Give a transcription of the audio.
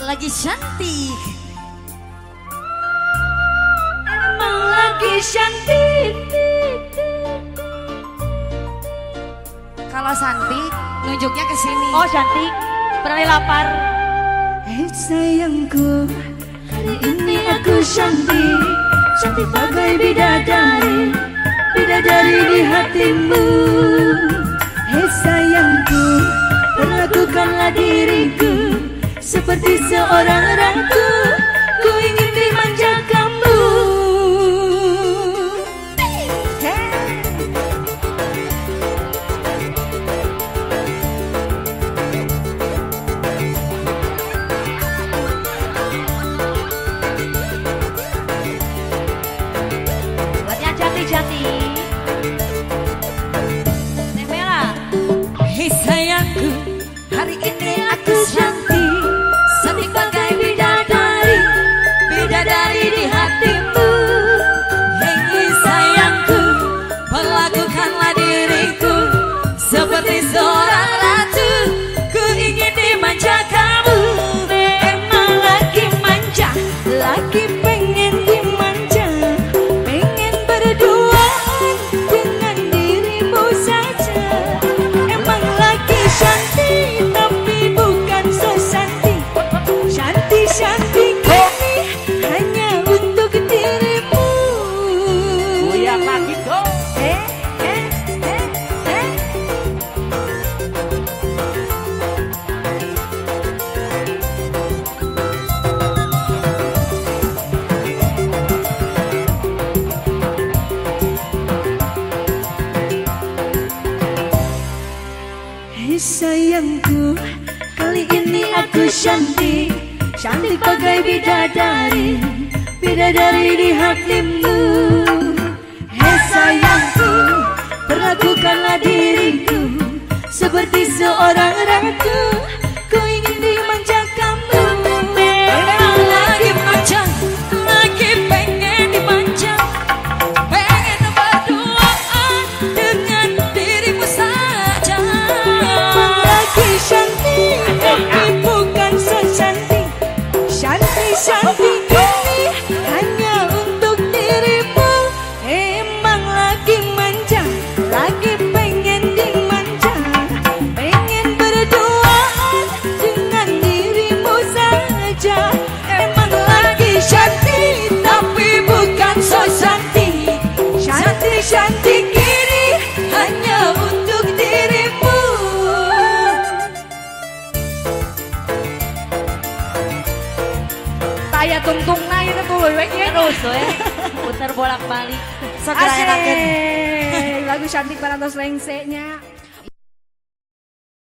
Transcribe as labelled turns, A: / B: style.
A: lagi cantik.
B: Emang lagi cantik.
A: Kalau cantik nunjuknya ke sini.
B: Oh cantik, berani lapar.
C: Hei sayangku, hari ini aku cantik, cantik bagai bidadari, bidadari di hatimu. Hei sayangku, perlakukanlah diriku seperti seorang ratu, ku ingin dimanja kamu.
B: Buatnya cantik-cantik. Nemela.
A: Hei sayangku, hari ini aku cantik, cantik bagai bidadari, bidadari di hatimu. Hei sayangku, perlakukanlah diriku seperti seorang ratu, ku ingin dimanja kamu.
C: Emang lagi manja, lagi pengen dimanja, pengen berduaan dengan dirimu saja. Emang lagi cantik tapi bukan so cantik, cantik-cantik ini hanya untuk dirimu.
B: Goyang lagi dong.
C: Eh. Hei sayangku, kali ini aku cantik, cantik bagai bidadari, bidadari di hatimu. Hei sayangku, perlakukanlah diriku seperti seorang ratu, ku ingin dimanja kamu.
A: Emang lagi manja, lagi pengen dimanja, pengen berduaan dengan dirimu saja.
C: Emang lagi cantik tapi bukan secantik, cantik-cantik ini hanya untuk dirimu. Emang lagi manja, lagi pengen dimanja, pengen berduaan dengan dirimu saja. Emang lagi cantik tapi bukan so cantik, cantik-cantik ini hanya untuk dirimu.
B: Taya tungtung na itu tuh terus ya. Putar bolak-balik.
A: Segera enakan.
C: Lagu cantik Barantos Lengsenya.